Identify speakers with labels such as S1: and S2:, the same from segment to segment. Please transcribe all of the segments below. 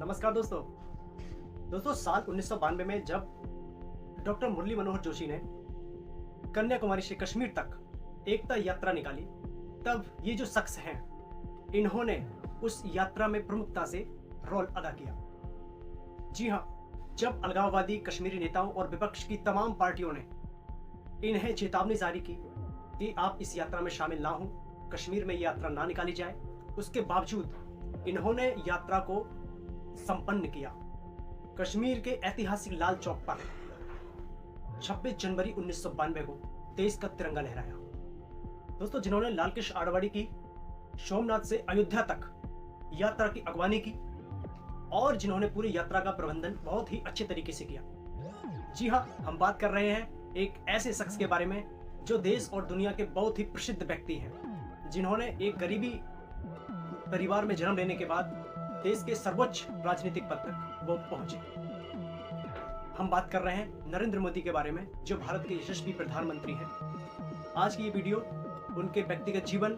S1: नमस्कार दोस्तों। साल 1992 में जब डॉक्टर मुरली मनोहर जोशी ने कन्याकुमारी से कश्मीर तक एकता यात्रा निकाली, तब ये जो शख्स हैं, इन्होंने उस यात्रा में प्रमुखता से रोल अदा किया। जी हाँ, जब अलगाववादी कश्मीरी नेताओं और विपक्ष की तमाम पार्टियों ने इन्हें चेतावनी जारी की कि आप इस यात्रा में शामिल ना हो, कश्मीर में यात्रा ना निकाली जाए, उसके बावजूद इन्होंने यात्रा को संपन्न किया। कश्मीर के ऐतिहासिक लाल चौक पर 26 जनवरी 1992 को देश का तिरंगा लहराया। दोस्तों, जिन्होंने लाल कृष्ण आडवाणी की सोमनाथ से अयोध्या तक यात्रा की अगवानी की और जिन्होंने पूरी यात्रा का प्रबंधन बहुत ही अच्छे तरीके से किया। जी हाँ, हम बात कर रहे हैं एक ऐसे शख्स के बारे में जो देश और दुनिया के बहुत ही प्रसिद्ध व्यक्ति हैं, जिन्होंने एक गरीबी परिवार में जन्म लेने के बाद देश के सर्वोच्च राजनीतिक पद तक वो पहुंचे। हम बात कर रहे हैं नरेंद्र मोदी के बारे में, जो भारत के यशस्वी प्रधानमंत्री हैं। आज की ये वीडियो उनके व्यक्तिगत जीवन,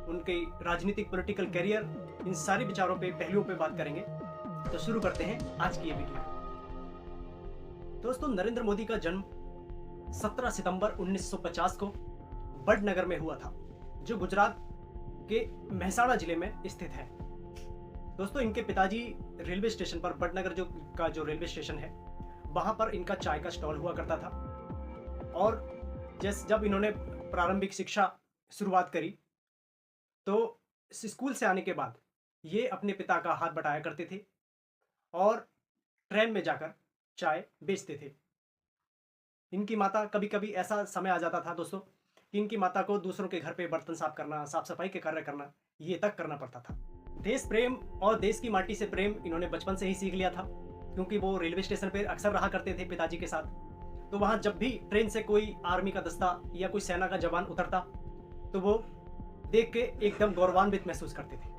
S1: उनके राजनीतिक पॉलिटिकल करियर, इन सारे विचारों पे, पहलुओं पे बात करेंगे। तो शुरू करते हैं आज की ये वीडियो। दोस्तों, नरेंद्र मोदी का जन्म 17 सितंबर 1950 को बड़नगर में हुआ था, जो गुजरात के मेहसाणा जिले में स्थित है। दोस्तों, इनके पिताजी रेलवे स्टेशन पर, बड़नगर जो रेलवे स्टेशन है, वहां पर इनका चाय का स्टॉल हुआ करता था। और जब इन्होंने प्रारंभिक शिक्षा शुरुआत करी, तो स्कूल से आने के बाद ये अपने पिता का हाथ बटाया करते थे और ट्रेन में जाकर चाय बेचते थे। इनकी माता, कभी कभी ऐसा समय आ जाता था दोस्तों कि इनकी माता को दूसरों के घर पे बर्तन साफ करना, साफ सफाई के कार्य करना, ये तक करना पड़ता था। देश प्रेम और देश की माटी से प्रेम इन्होंने बचपन से ही सीख लिया था, क्योंकि वो रेलवे स्टेशन पर अक्सर रहा करते थे पिताजी के साथ। तो वहां जब भी ट्रेन से कोई आर्मी का दस्ता या कोई सेना का जवान उतरता, तो वो देख के एकदम गौरवान्वित महसूस करते थे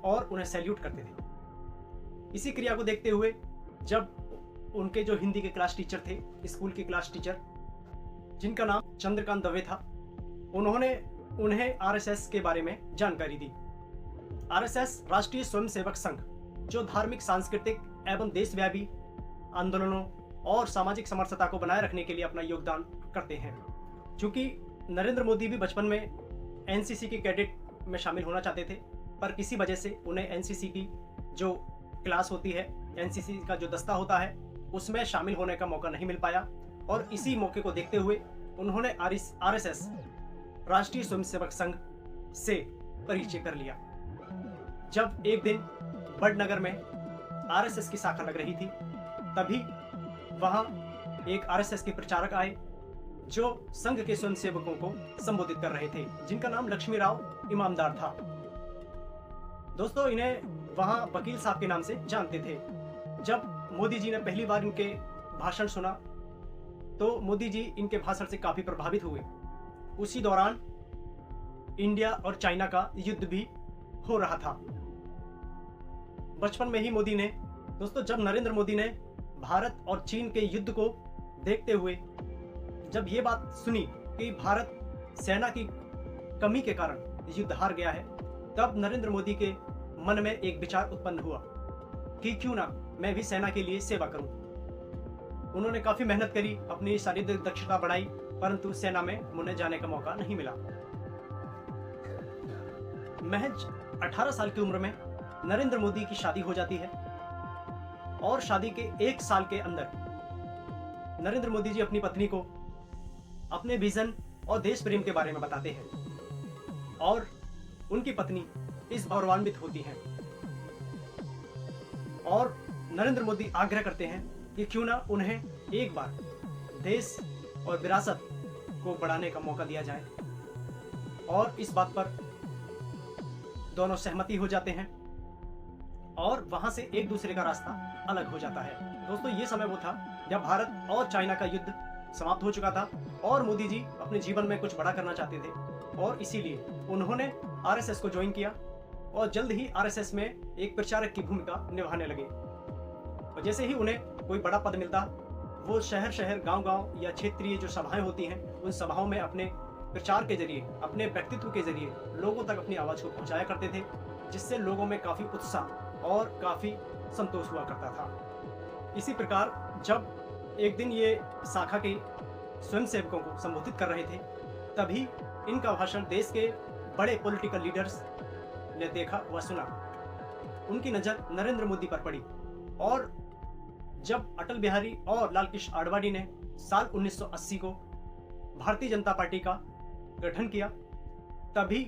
S1: और उन्हें सैल्यूट करते थे। इसी क्रिया को देखते हुए जब उनके जो हिंदी के क्लास टीचर थे, स्कूल के क्लास टीचर, जिनका नाम चंद्रकांत दवे था, उन्होंने उन्हें आरएसएस के बारे में जानकारी दी। आरएसएस राष्ट्रीय स्वयंसेवक संघ, जो धार्मिक, सांस्कृतिक एवं देशव्यापी आंदोलनों और सामाजिक समरसता को बनाए रखने के लिए अपना योगदान करते हैं। चूंकि नरेंद्र मोदी भी बचपन में एनसीसी के कैडेट में शामिल होना चाहते थे, पर किसी वजह से उन्हें एनसीसी की जो क्लास होती है, एनसीसी का जो दस्ता होता है, उसमें शामिल होने का मौका नहीं मिल पाया। और इसी मौके को देखते हुए उन्होंने आरएसएस राष्ट्रीय स्वयंसेवक संघ से परिचय कर लिया। जब एक दिन बड़नगर में आरएसएस की शाखा लग रही थी, तभी वहां एक आरएसएस के प्रचारक आए, जो संघ के स्वयंसेवकों को संबोधित कर रहे थे, जिनका नाम लक्ष्मीराव इमामदार था। दोस्तों, इन्हें वहां वकील साहब के नाम से जानते थे। जब मोदी जी ने पहली बार इनके भाषण सुना, तो मोदी जी इनके भाषण से काफी प्रभावित हुए। उसी दौरान इंडिया और चाइना का युद्ध भी हो रहा था। बचपन में ही मोदी ने, दोस्तों, जब नरेंद्र मोदी ने भारत और चीन के युद्ध को देखते हुए जब ये बात सुनी कि भारत सेना की कमी के कारण युद्ध हार गया है, तब नरेंद्र मोदी के मन में एक विचार उत्पन्न हुआ कि क्यों ना मैं भी सेना के लिए सेवा करूं। उन्होंने काफी मेहनत करी, अपनी शारीरिक दक्षता बढ़ाई, परंतु सेना में उन्हें जाने का मौका नहीं मिला। महज 18 साल की उम्र में नरेंद्र मोदी की शादी हो जाती है और शादी के 1 साल के अंदर नरेंद्र मोदी जी अपनी पत्नी को अपने विजन और देश प्रेम के बारे में बताते हैं और उनकी पत्नी इस गौरवान्वित होती हैं और नरेंद्र मोदी आग्रह करते हैं कि क्यों ना उन्हें एक बार देश और विरासत को बढ़ाने का मौका दिया जाए। और इस बात पर दोनों सहमति हो जाते हैं और वहां से एक दूसरे का रास्ता अलग हो जाता है। दोस्तों, ये समय वो था जब भारत और चाइना का युद्ध समाप्त हो चुका था और मोदी जी अपने जीवन में कुछ बड़ा करना चाहते थे और इसीलिए उन्होंने आरएसएस को ज्वाइन किया और जल्द ही आरएसएस में एक प्रचारक की भूमिका निभाने लगे। और जैसे ही उन्हें कोई बड़ा पद मिलता, वो शहर शहर, गांव गांव या क्षेत्रीय जो सभाएं होती हैं, उन सभाओं में अपने प्रचार के जरिए, अपने व्यक्तित्व के जरिए लोगों तक अपनी आवाज को पहुंचाया करते थे, जिससे लोगों में काफी उत्साह और काफ़ी संतोष हुआ करता था। इसी प्रकार जब एक दिन ये शाखा के स्वयंसेवकों को संबोधित कर रहे थे, तभी इनका भाषण देश के बड़े पॉलिटिकल लीडर्स ने देखा व सुना। उनकी नज़र नरेंद्र मोदी पर पड़ी और जब अटल बिहारी और लाल कृष्ण आडवाणी ने साल 1980 को भारतीय जनता पार्टी का गठन किया, तभी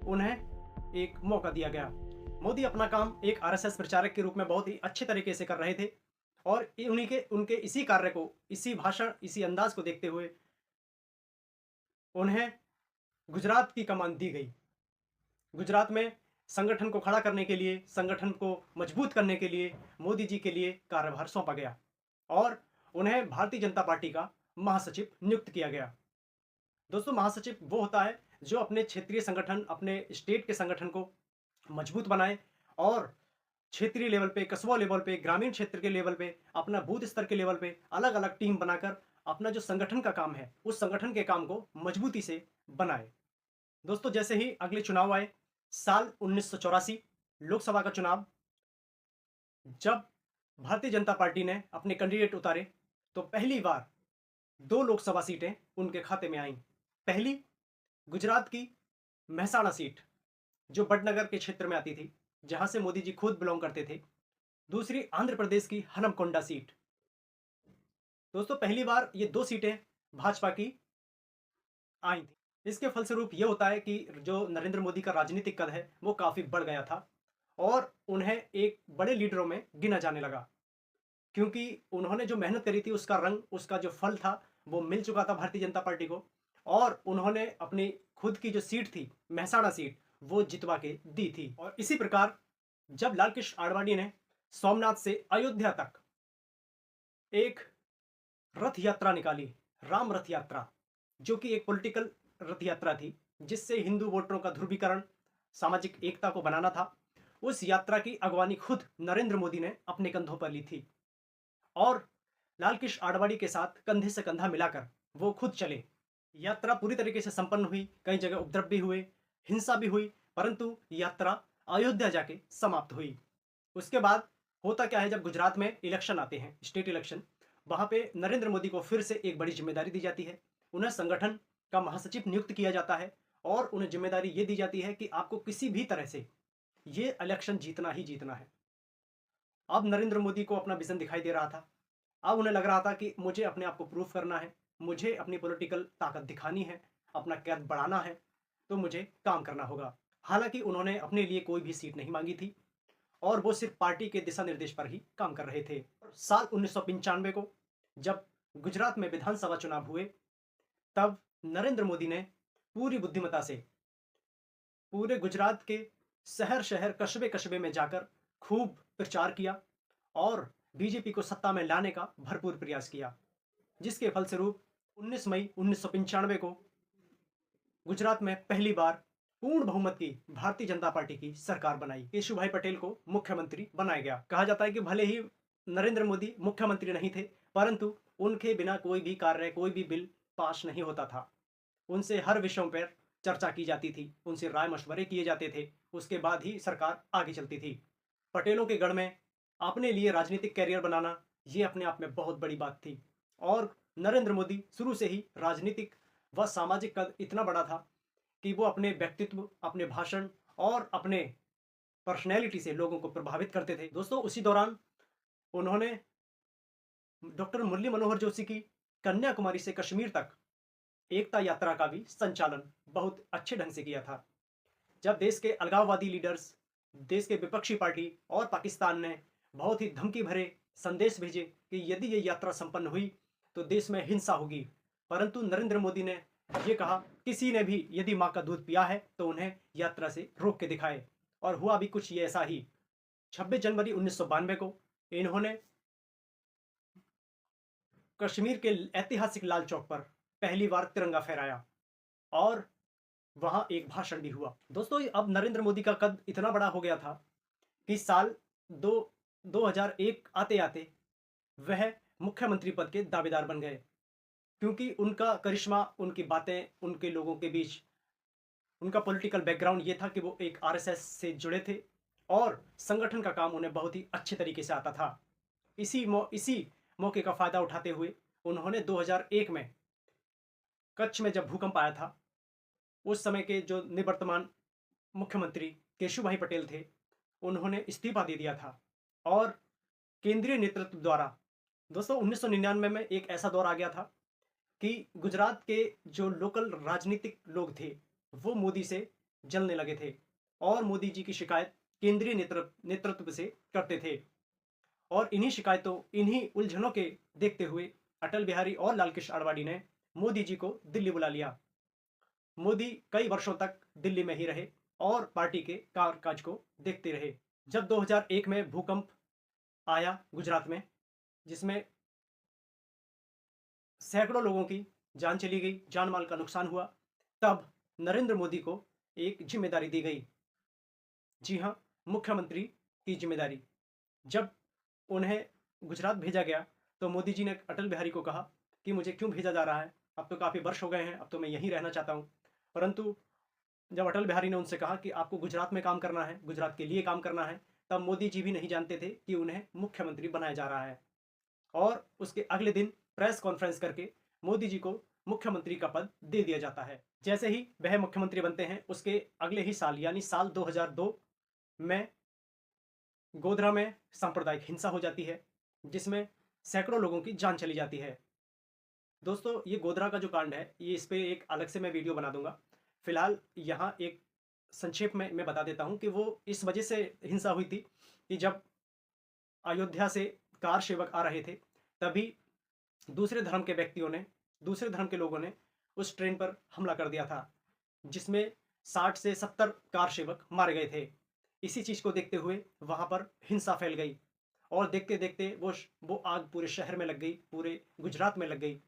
S1: उन्हें एक मौका दिया गया। मोदी अपना काम एक आरएसएस प्रचारक के रूप में बहुत ही अच्छे तरीके से कर रहे थे और उनके इसी कार्य को, इसी भाषण, इसी अंदाज को देखते हुए उन्हें गुजरात की कमान दी गई। गुजरात में संगठन को खड़ा करने के लिए, संगठन को मजबूत करने के लिए मोदी जी के लिए कार्यभार सौंपा गया और उन्हें भारतीय जनता पार्टी का महासचिव नियुक्त किया गया। दोस्तों, महासचिव वो होता है जो अपने क्षेत्रीय संगठन, अपने स्टेट के संगठन को मजबूत बनाए और क्षेत्रीय लेवल पे, कस्बा लेवल पे, ग्रामीण क्षेत्र के लेवल पे, अपना बूथ स्तर के लेवल पे अलग अलग टीम बनाकर अपना जो संगठन का काम है, उस संगठन के काम को मजबूती से बनाए। दोस्तों, जैसे ही अगले चुनाव आए, साल 1984 लोकसभा का चुनाव, जब भारतीय जनता पार्टी ने अपने कैंडिडेट उतारे तो पहली बार 2 लोकसभा सीटें उनके खाते में आईं। पहली गुजरात की मेहसाणा सीट, जो बड़नगर के क्षेत्र में आती थी, जहां से मोदी जी खुद बिलोंग करते थे। दूसरी आंध्र प्रदेश की हनमकोंडा सीट। दोस्तों, पहली बार ये 2 सीटें भाजपा की आई थी। इसके फलस्वरूप ये होता है कि जो नरेंद्र मोदी का राजनीतिक कद है वो काफ़ी बढ़ गया था और उन्हें एक बड़े लीडरों में गिना जाने लगा, क्योंकि उन्होंने जो मेहनत करी थी उसका रंग, उसका जो फल था वो मिल चुका था भारतीय जनता पार्टी को और उन्होंने अपनी खुद की जो सीट थी, मेहसाणा सीट, वो जितवा के दी थी। और इसी प्रकार जब लाल कृष्ण आडवाणी ने सोमनाथ से अयोध्या तक एक रथ यात्रा निकाली, राम रथ यात्रा, जो कि एक पॉलिटिकल रथ यात्रा थी जिससे हिंदू वोटरों का ध्रुवीकरण, सामाजिक एकता को बनाना था, उस यात्रा की अगवानी खुद नरेंद्र मोदी ने अपने कंधों पर ली थी और लाल कृष्ण आडवाणी के साथ कंधे से कंधा मिलाकर वो खुद चले। यात्रा पूरी तरीके से संपन्न हुई, कई जगह उपद्रव भी हुए, हिंसा भी हुई, परंतु यात्रा अयोध्या जाके समाप्त हुई। उसके बाद होता क्या है, जब गुजरात में इलेक्शन आते हैं, स्टेट इलेक्शन, वहां पे नरेंद्र मोदी को फिर से एक बड़ी जिम्मेदारी दी जाती है। उन्हें संगठन का महासचिव नियुक्त किया जाता है और उन्हें जिम्मेदारी ये दी जाती है कि आपको किसी भी तरह से ये इलेक्शन जीतना ही जीतना है। अब नरेंद्र मोदी को अपना विजन दिखाई दे रहा था। अब उन्हें लग रहा था कि मुझे अपने आप को प्रूफ करना है, मुझे अपनी पॉलिटिकल ताकत दिखानी है, अपना कद बढ़ाना है, तो मुझे काम करना होगा। हालांकि उन्होंने अपने लिए कोई भी सीट नहीं मांगी थी और वो सिर्फ पार्टी के दिशा निर्देश पर ही काम कर रहे थे। साल 1995 को जब गुजरात में विधानसभा चुनाव हुए, तब नरेंद्र मोदी ने पूरी बुद्धिमत्ता से पूरे गुजरात के शहर शहर, कस्बे कस्बे में जाकर खूब प्रचार किया और बीजेपी को सत्ता में लाने का भरपूर प्रयास किया, जिसके फलस्वरूप 19 मई 1995 को गुजरात में पहली बार पूर्ण बहुमत की भारतीय जनता पार्टी की सरकार बनाई। केशुभाई पटेल को मुख्यमंत्री बनाया गया। कहा जाता है कि भले ही नरेंद्र मोदी मुख्यमंत्री नहीं थे, परंतु उनके बिना कोई भी कार्य, कोई भी बिल पास नहीं होता था। उनसे हर विषयों पर चर्चा की जाती थी, उनसे राय मशवरे किए जाते थे, उसके बाद ही सरकार आगे चलती थी। पटेलों के गढ़ में अपने लिए राजनीतिक कैरियर बनाना, ये अपने आप में बहुत बड़ी बात थी और नरेंद्र मोदी शुरू से ही राजनीतिक व सामाजिक कद इतना बड़ा था कि वो अपने व्यक्तित्व, अपने भाषण और अपने पर्सनैलिटी से लोगों को प्रभावित करते थे। दोस्तों, उसी दौरान उन्होंने डॉक्टर मुरली मनोहर जोशी की कन्याकुमारी से कश्मीर तक एकता यात्रा का भी संचालन बहुत अच्छे ढंग से किया था। जब देश के अलगाववादी लीडर्स, देश के विपक्षी पार्टी और पाकिस्तान ने बहुत ही धमकी भरे संदेश भेजे कि यदि ये यात्रा संपन्न हुई तो देश में हिंसा होगी, परंतु नरेंद्र मोदी ने ये कहा, किसी ने भी यदि माँ का दूध पिया है तो उन्हें यात्रा से रोक के दिखाए। और हुआ भी कुछ ये ऐसा ही। 26 जनवरी 1992 को इन्होंने कश्मीर के ऐतिहासिक लाल चौक पर पहली बार तिरंगा फहराया और वहां एक भाषण भी हुआ। दोस्तों, अब नरेंद्र मोदी का कद इतना बड़ा हो गया था कि साल 2001 आते आते वह मुख्यमंत्री पद के दावेदार बन गए, क्योंकि उनका करिश्मा, उनकी बातें, उनके लोगों के बीच, उनका पॉलिटिकल बैकग्राउंड ये था कि वो एक आरएसएस से जुड़े थे और संगठन का काम उन्हें बहुत ही अच्छे तरीके से आता था। इसी मौके का फ़ायदा उठाते हुए उन्होंने 2001 में कच्छ में जब भूकंप आया था, उस समय के जो निवर्तमान मुख्यमंत्री केशुभाई पटेल थे, उन्होंने इस्तीफा दे दिया था और केंद्रीय नेतृत्व द्वारा दोस्तों 1999 में एक ऐसा दौर आ गया था कि गुजरात के जो लोकल राजनीतिक लोग थे, वो मोदी से जलने लगे थे और मोदी जी की शिकायत केंद्रीय नेतृत्व से करते थे। और इन्हीं शिकायतों, इन्हीं उलझनों के देखते हुए अटल बिहारी और लाल कृष्ण आडवाणी ने मोदी जी को दिल्ली बुला लिया। मोदी कई वर्षों तक दिल्ली में ही रहे और पार्टी के कामकाज को देखते रहे। जब 2001 में भूकंप आया गुजरात में, जिसमें सैकड़ों लोगों की जान चली गई, जान माल का नुकसान हुआ, तब नरेंद्र मोदी को एक जिम्मेदारी दी गई। जी हाँ, मुख्यमंत्री की जिम्मेदारी। जब उन्हें गुजरात भेजा गया तो मोदी जी ने अटल बिहारी को कहा कि मुझे क्यों भेजा जा रहा है, अब तो काफ़ी वर्ष हो गए हैं, अब तो मैं यहीं रहना चाहता हूँ। परंतु जब अटल बिहारी ने उनसे कहा कि आपको गुजरात में काम करना है, गुजरात के लिए काम करना है, तब मोदी जी भी नहीं जानते थे कि उन्हें मुख्यमंत्री बनाया जा रहा है। और उसके अगले दिन प्रेस कॉन्फ्रेंस करके मोदी जी को मुख्यमंत्री का पद दे दिया जाता है। जैसे ही वह मुख्यमंत्री बनते हैं, उसके अगले ही साल यानी साल 2002 में गोधरा में सांप्रदायिक हिंसा हो जाती है, जिसमें सैकड़ों लोगों की जान चली जाती है। दोस्तों, ये गोधरा का जो कांड है, ये इस पे एक अलग से मैं वीडियो बना दूंगा। फिलहाल यहाँ एक संक्षेप में मैं बता देता हूँ कि वो इस वजह से हिंसा हुई थी कि जब अयोध्या से कार सेवक आ रहे थे, तभी दूसरे धर्म के व्यक्तियों ने, दूसरे धर्म के लोगों ने उस ट्रेन पर हमला कर दिया था, जिसमें 60 से 70 कार सेवक मारे गए थे। इसी चीज़ को देखते हुए वहाँ पर हिंसा फैल गई और देखते देखते वो आग पूरे शहर में लग गई, पूरे गुजरात में लग गई।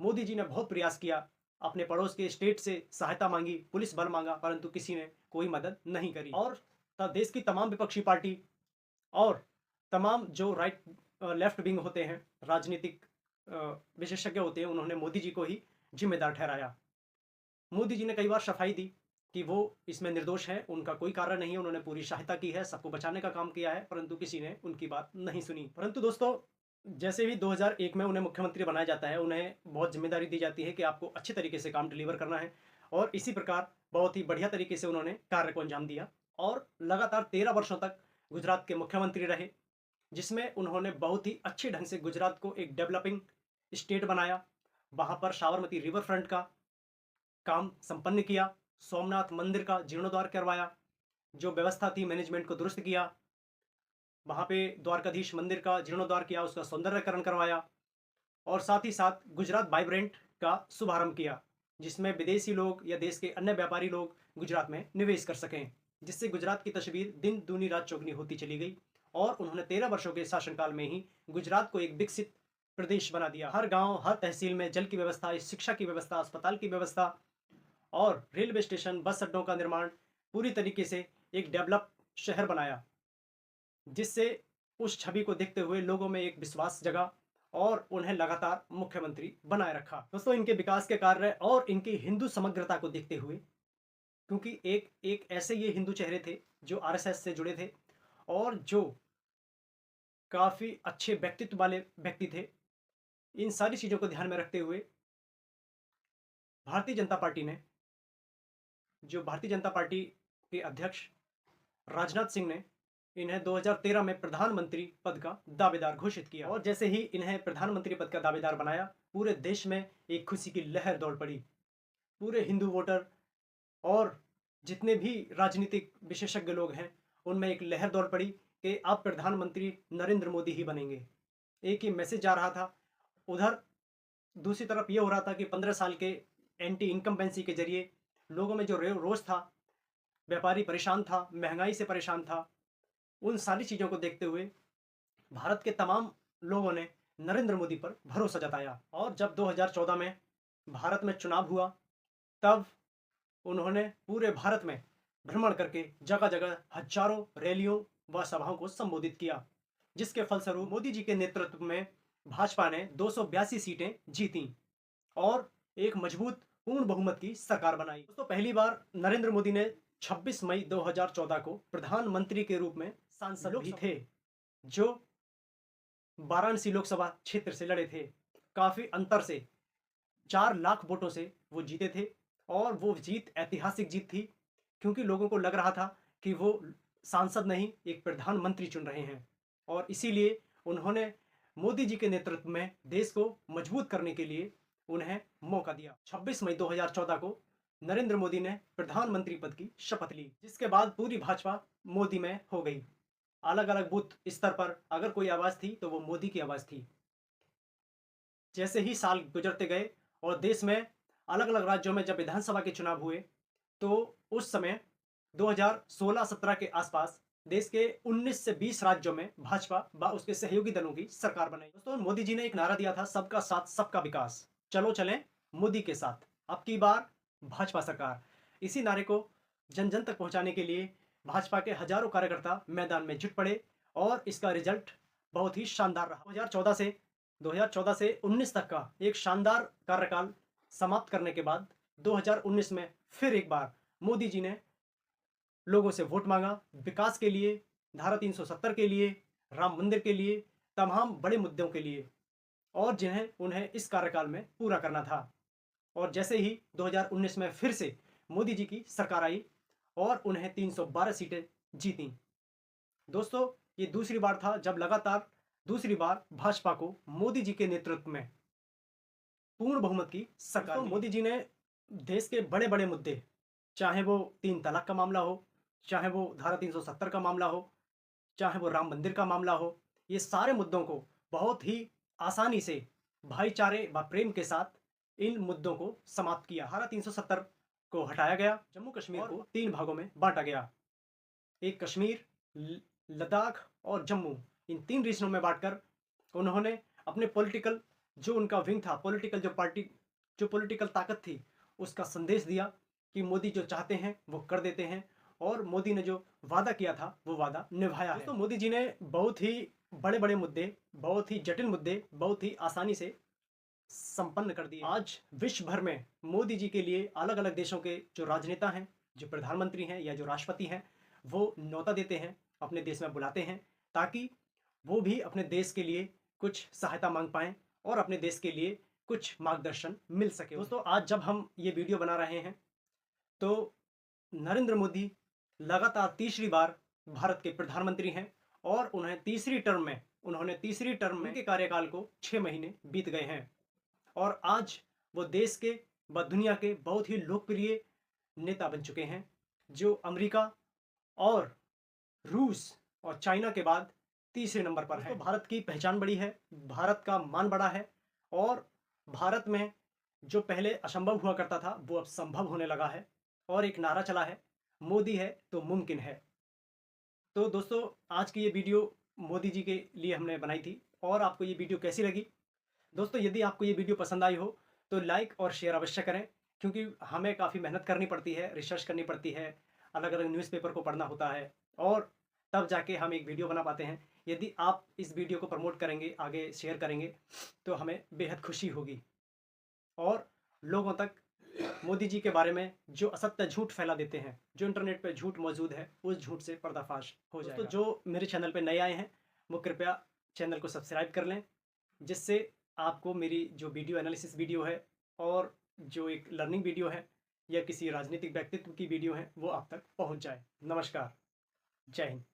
S1: मोदी जी ने बहुत प्रयास किया, अपने पड़ोस के स्टेट से सहायता मांगी, पुलिस बल मांगा, परंतु किसी ने कोई मदद नहीं करी। और देश की तमाम विपक्षी पार्टी और तमाम जो राइट लेफ्ट विंग होते हैं, राजनीतिक विशेषज्ञ होते हैं, उन्होंने मोदी जी को ही जिम्मेदार ठहराया। मोदी जी ने कई बार सफाई दी कि वो इसमें निर्दोष है, उनका कोई कारण नहीं है, उन्होंने पूरी सहायता की है, सबको बचाने का काम किया है, परंतु किसी ने उनकी बात नहीं सुनी। परंतु दोस्तों, जैसे ही 2001 में उन्हें मुख्यमंत्री बनाया जाता है, उन्हें बहुत जिम्मेदारी दी जाती है कि आपको अच्छे तरीके से काम डिलीवर करना है और इसी प्रकार बहुत ही बढ़िया तरीके से उन्होंने कार्य को अंजाम दिया और लगातार 13 वर्षों तक गुजरात के मुख्यमंत्री रहे, जिसमें उन्होंने बहुत ही अच्छे ढंग से गुजरात को एक डेवलपिंग स्टेट बनाया। वहाँ पर साबरमती रिवर फ्रंट का काम संपन्न किया, सोमनाथ मंदिर का जीर्णोद्धार करवाया, जो व्यवस्था थी मैनेजमेंट को दुरुस्त किया, वहाँ पे द्वारकाधीश मंदिर का जीर्णोद्धार किया, उसका सौंदर्यकरण करवाया और साथ ही साथ गुजरात वाइब्रेंट का शुभारंभ किया, जिसमें विदेशी लोग या देश के अन्य व्यापारी लोग गुजरात में निवेश कर सकें, जिससे गुजरात की तस्वीर दिन दूनी रात चौगनी होती चली गई और उन्होंने 13 वर्षों के शासनकाल में ही गुजरात को एक विकसित प्रदेश बना दिया। हर गांव, हर तहसील में जल की व्यवस्था, शिक्षा की व्यवस्था, अस्पताल की व्यवस्था और रेलवे स्टेशन, बस अड्डों का निर्माण, पूरी तरीके से एक डेवलप शहर बनाया, जिससे उस छवि को देखते हुए लोगों में एक विश्वास जगा और उन्हें लगातार मुख्यमंत्री बनाए रखा। दोस्तों, इनके विकास के कार्य और इनकी हिंदू समग्रता को देखते हुए, क्योंकि एक एक ऐसे ये हिंदू चेहरे थे जो आरएसएस से जुड़े थे और जो काफ़ी अच्छे व्यक्तित्व वाले व्यक्ति थे, इन सारी चीज़ों को ध्यान में रखते हुए भारतीय जनता पार्टी ने, जो भारतीय जनता पार्टी के अध्यक्ष राजनाथ सिंह ने इन्हें 2013 में प्रधानमंत्री पद का दावेदार घोषित किया और जैसे ही इन्हें प्रधानमंत्री पद का दावेदार बनाया, पूरे देश में एक खुशी की लहर दौड़ पड़ी। पूरे हिंदू वोटर और जितने भी राजनीतिक विशेषज्ञ लोग हैं, उनमें एक लहर दौड़ पड़ी कि अब प्रधानमंत्री नरेंद्र मोदी ही बनेंगे। एक ही मैसेज जा रहा था। उधर दूसरी तरफ ये हो रहा था कि 15 साल के एंटी इनकम्बेंसी के जरिए लोगों में जो रोष था, व्यापारी परेशान था, महंगाई से परेशान था, उन सारी चीज़ों को देखते हुए भारत के तमाम लोगों ने नरेंद्र मोदी पर भरोसा जताया और जब 2014 में भारत में चुनाव हुआ, तब उन्होंने पूरे भारत में भ्रमण करके जगह जगह हजारों रैलियों व सभाओं को संबोधित किया, जिसके फलस्वरूप मोदी जी के नेतृत्व में भाजपा ने 282 सीटें जीती और एक मजबूत पूर्ण बहुमत की सरकार बनाई। दोस्तों, पहली बार नरेंद्र मोदी ने 26 मई 2014 को प्रधानमंत्री के रूप में सांसद भी थे, जो वाराणसी लोकसभा क्षेत्र से लड़े थे। काफ़ी अंतर से 4 लाख वोटों से वो जीते थे और वो जीत ऐतिहासिक जीत थी, क्योंकि लोगों को लग रहा था कि वो सांसद नहीं, एक प्रधानमंत्री चुन रहे हैं और इसीलिए उन्होंने मोदी जी के नेतृत्व में देश को मजबूत करने के लिए उन्हें मौका दिया। 26 मई 2014 को नरेंद्र मोदी ने प्रधानमंत्री पद की शपथ ली, जिसके बाद पूरी भाजपा मोदी में हो गई। अलग अलग बूथ स्तर पर अगर कोई आवाज़ थी तो वो मोदी की आवाज़ थी। जैसे ही साल गुजरते गए और देश में अलग अलग राज्यों में जब विधानसभा के चुनाव हुए, तो उस समय 2016-17 के आसपास देश के 19 से 20 राज्यों में भाजपा व उसके सहयोगी दलों की सरकार बनाई। दोस्तों, मोदी जी ने एक नारा दिया था, सबका साथ सबका विकास, चलो चलें मोदी के साथ, अब की बार भाजपा सरकार। इसी नारे को जन जन तक पहुंचाने के लिए भाजपा के हजारों कार्यकर्ता मैदान में जुट पड़े और इसका रिजल्ट बहुत ही शानदार रहा। 2014 से 19 तक का एक शानदार कार्यकाल समाप्त करने के बाद 2019 में फिर एक बार मोदी जी ने लोगों से वोट मांगा, विकास के लिए, धारा 370 के लिए, राम मंदिर के लिए, तमाम बड़े मुद्दों के लिए, और जिन्हें उन्हें इस कार्यकाल में पूरा करना था। और जैसे ही 2019 में फिर से मोदी जी की सरकार आई और उन्हें 312 सीटें जीती। दोस्तों, ये दूसरी बार था जब लगातार दूसरी बार भाजपा को मोदी जी के नेतृत्व में पूर्ण बहुमत की सरकार। मोदी जी ने देश के बड़े बड़े मुद्दे, चाहे वो 3 तलाक का मामला हो, चाहे वो धारा 370 का मामला हो, चाहे वो राम मंदिर का मामला हो, ये सारे मुद्दों को बहुत ही आसानी से भाईचारे व प्रेम के साथ इन मुद्दों को समाप्त किया। धारा 370 को हटाया गया, जम्मू कश्मीर को 3 भागों में बांटा गया। एक कश्मीर, लद्दाख और जम्मू, इन 3 रीजनों में बांटकर उन्होंने अपने पॉलिटिकल जो उनका विंग था, पॉलिटिकल जो पॉलिटिकल ताकत थी, उसका संदेश दिया कि मोदी जो चाहते हैं वो कर देते हैं और मोदी ने जो वादा किया था वो वादा निभाया है। तो मोदी जी ने बहुत ही बड़े बड़े मुद्दे, बहुत ही जटिल मुद्दे बहुत ही आसानी से संपन्न कर दिए। आज विश्व भर में मोदी जी के लिए अलग अलग देशों के जो राजनेता हैं, जो प्रधानमंत्री हैं या जो राष्ट्रपति हैं, वो न्योता देते हैं, अपने देश में बुलाते हैं, ताकि वो भी अपने देश के लिए कुछ सहायता मांग पाएँ और अपने देश के लिए कुछ मार्गदर्शन मिल सके। दोस्तों, आज जब हम ये वीडियो बना रहे हैं तो नरेंद्र मोदी लगातार तीसरी बार भारत के प्रधानमंत्री हैं और उन्हें तीसरी टर्म में उनके कार्यकाल को 6 महीने बीत गए हैं और आज वो देश के व दुनिया के बहुत ही लोकप्रिय नेता बन चुके हैं, जो अमेरिका और रूस और चाइना के बाद तीसरे नंबर पर है। तो भारत की पहचान बड़ी है, भारत का मान बड़ा है और भारत में जो पहले असंभव हुआ करता था वो अब संभव होने लगा है और एक नारा चला है, मोदी है तो मुमकिन है। तो दोस्तों, आज की ये वीडियो मोदी जी के लिए हमने बनाई थी और आपको ये वीडियो कैसी लगी? दोस्तों, यदि आपको ये वीडियो पसंद आई हो तो लाइक और शेयर अवश्य करें, क्योंकि हमें काफ़ी मेहनत करनी पड़ती है, रिसर्च करनी पड़ती है, अलग अलग न्यूज़पेपर को पढ़ना होता है और तब जाके हम एक वीडियो बना पाते हैं। यदि आप इस वीडियो को प्रमोट करेंगे, आगे शेयर करेंगे, तो हमें बेहद खुशी होगी और लोगों तक मोदी जी के बारे में जो असत्य झूठ फैला देते हैं, जो इंटरनेट पे झूठ मौजूद है, उस झूठ से पर्दाफाश हो जाएगा। तो जो मेरे चैनल पे नए आए हैं वो कृपया चैनल को सब्सक्राइब कर लें, जिससे आपको मेरी जो वीडियो एनालिसिस वीडियो है और जो एक लर्निंग वीडियो है या किसी राजनीतिक व्यक्तित्व की वीडियो है वो आप तक पहुंच जाए। नमस्कार, जय हिंद।